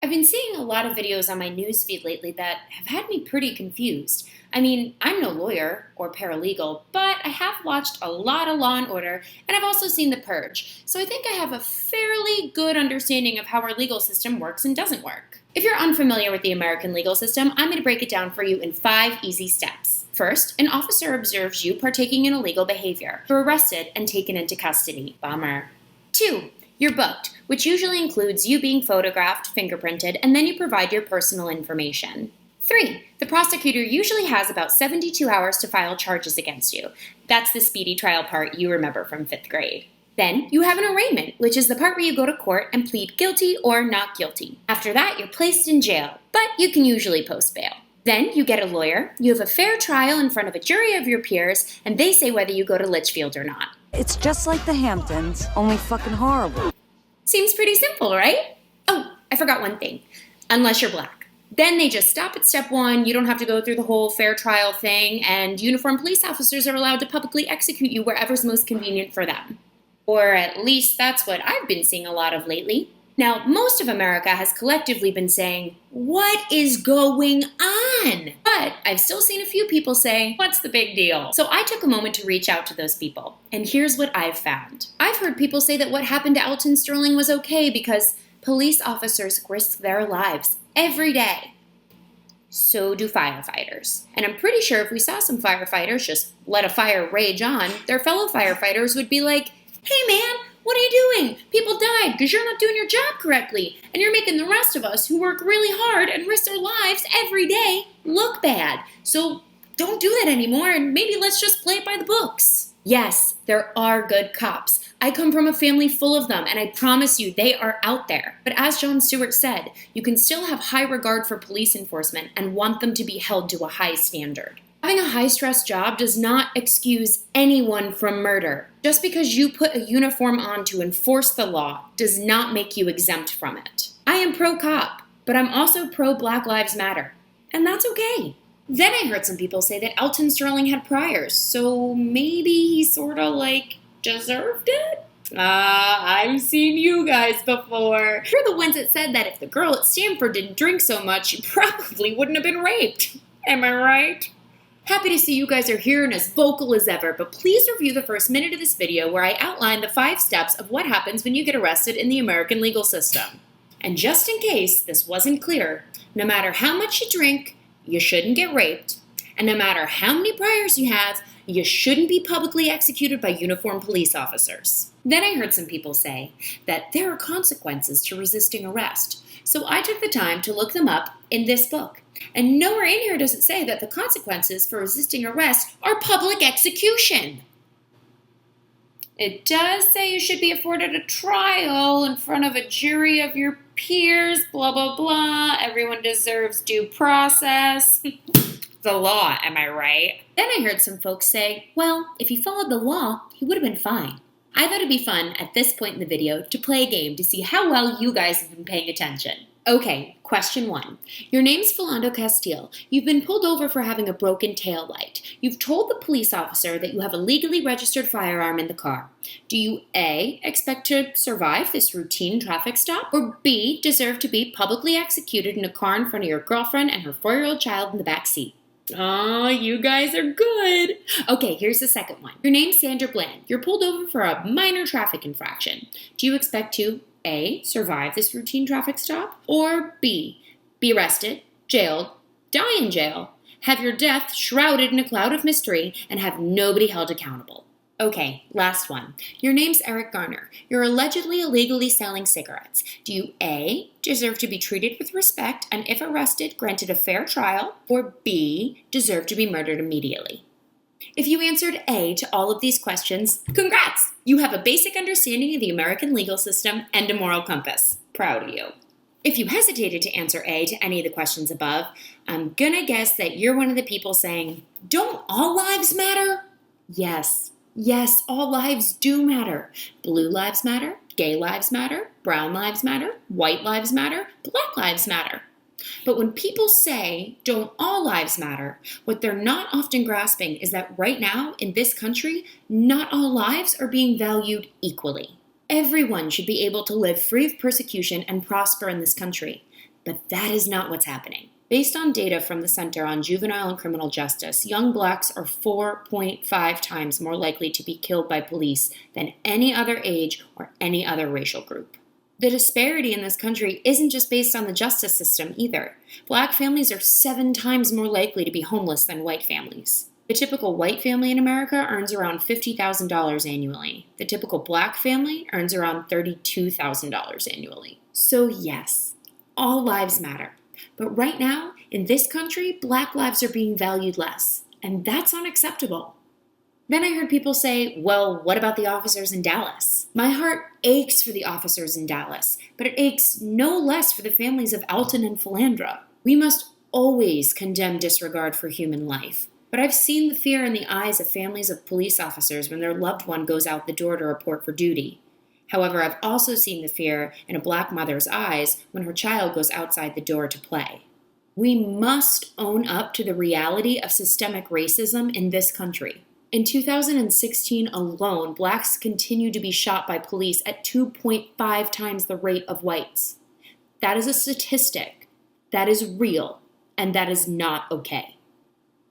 I've been seeing a lot of videos on my newsfeed lately that have had me pretty confused. I mean, I'm no lawyer or paralegal, but I have watched a lot of Law and Order, and I've also seen The Purge, so I think I have a fairly good understanding of how our legal system works and doesn't work. If you're unfamiliar with the American legal system, I'm going to break it down for you in 5 easy steps. First, an officer observes you partaking in illegal behavior. You're arrested and taken into custody. Bummer. 2. You're booked, which usually includes you being photographed, fingerprinted, and then you provide your personal information. 3. The prosecutor usually has about 72 hours to file charges against you. That's the speedy trial part you remember from 5th grade. Then you have an arraignment, which is the part where you go to court and plead guilty or not guilty. After that, you're placed in jail, but you can usually post bail. Then you get a lawyer, you have a fair trial in front of a jury of your peers, and they say whether you go to Litchfield or not. It's just like the Hamptons, only fucking horrible. Seems pretty simple, right? Oh, I forgot one thing. Unless you're black. Then they just stop at step 1, you don't have to go through the whole fair trial thing, and uniformed police officers are allowed to publicly execute you wherever's most convenient for them. Or at least that's what I've been seeing a lot of lately. Now, most of America has collectively been saying, "What is going on?" But I've still seen a few people say, "What's the big deal?" So I took a moment to reach out to those people. And here's what I've found. I've heard people say that what happened to Alton Sterling was okay because police officers risk their lives every day. So do firefighters. And I'm pretty sure if we saw some firefighters just let a fire rage on, their fellow firefighters would be like, "Hey man, what are you doing? People died because you're not doing your job correctly, and you're making the rest of us who work really hard and risk our lives every day look bad. So don't do that anymore, and maybe let's just play it by the books." Yes, there are good cops. I come from a family full of them, and I promise you they are out there. But as Jon Stewart said, you can still have high regard for police enforcement and want them to be held to a high standard. Having a high-stress job does not excuse anyone from murder. Just because you put a uniform on to enforce the law does not make you exempt from it. I am pro-cop, but I'm also pro-Black Lives Matter. And that's okay. Then I heard some people say that Alton Sterling had priors, so maybe he sorta deserved it? I've seen you guys before. You're the ones that said that if the girl at Stanford didn't drink so much, she probably wouldn't have been raped. Am I right? Happy to see you guys are here and as vocal as ever, but please review the first minute of this video where I outline the 5 steps of what happens when you get arrested in the American legal system. And just in case this wasn't clear, no matter how much you drink, you shouldn't get raped. And no matter how many priors you have, you shouldn't be publicly executed by uniformed police officers. Then I heard some people say that there are consequences to resisting arrest. So I took the time to look them up in this book. And nowhere in here does it say that the consequences for resisting arrest are public execution. It does say you should be afforded a trial in front of a jury of your peers, blah, blah, blah. Everyone deserves due process. The law, am I right? Then I heard some folks say, well, if he followed the law, he would have been fine. I thought it'd be fun at this point in the video to play a game to see how well you guys have been paying attention. Okay, question 1. Your name's Philando Castile. You've been pulled over for having a broken tail light. You've told the police officer that you have a legally registered firearm in the car. Do you A, expect to survive this routine traffic stop, or B, deserve to be publicly executed in a car in front of your girlfriend and her 4-year-old child in the back seat? Oh, you guys are good. Okay, here's the second one. Your name's Sandra Bland. You're pulled over for a minor traffic infraction. Do you expect to A, survive this routine traffic stop, or B, be arrested, jailed, die in jail, have your death shrouded in a cloud of mystery, and have nobody held accountable? Okay, last one. Your name's Eric Garner. You're allegedly illegally selling cigarettes. Do you A, deserve to be treated with respect and if arrested, granted a fair trial, or B, deserve to be murdered immediately? If you answered A to all of these questions, congrats! You have a basic understanding of the American legal system and a moral compass. Proud of you. If you hesitated to answer A to any of the questions above, I'm gonna guess that you're one of the people saying, don't all lives matter? Yes, all lives do matter. Blue lives matter, gay lives matter, brown lives matter, white lives matter, black lives matter. But when people say, don't all lives matter, what they're not often grasping is that right now, in this country, not all lives are being valued equally. Everyone should be able to live free of persecution and prosper in this country. But that is not what's happening. Based on data from the Center on Juvenile and Criminal Justice, young blacks are 4.5 times more likely to be killed by police than any other age or any other racial group. The disparity in this country isn't just based on the justice system either. Black families are 7 times more likely to be homeless than white families. The typical white family in America earns around $50,000 annually. The typical black family earns around $32,000 annually. So yes, all lives matter. But right now, in this country, black lives are being valued less. And that's unacceptable. Then I heard people say, well, what about the officers in Dallas? My heart aches for the officers in Dallas, but it aches no less for the families of Alton and Philandra. We must always condemn disregard for human life. But I've seen the fear in the eyes of families of police officers when their loved one goes out the door to report for duty. However, I've also seen the fear in a black mother's eyes when her child goes outside the door to play. We must own up to the reality of systemic racism in this country. In 2016 alone, blacks continue to be shot by police at 2.5 times the rate of whites. That is a statistic. That is real. And that is not okay.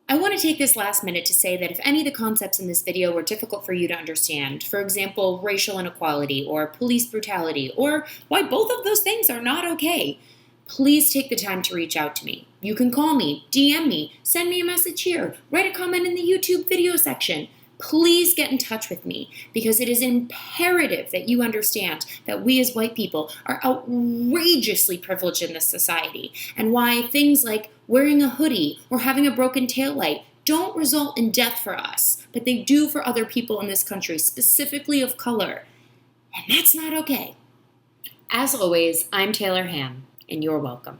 I want to take this last minute to say that if any of the concepts in this video were difficult for you to understand, for example, racial inequality or police brutality, or why both of those things are not okay, please take the time to reach out to me. You can call me, DM me, send me a message here, write a comment in the YouTube video section. Please get in touch with me because it is imperative that you understand that we as white people are outrageously privileged in this society and why things like wearing a hoodie or having a broken taillight don't result in death for us, but they do for other people in this country, specifically of color. And that's not okay. As always, I'm Taylor Ham, and you're welcome.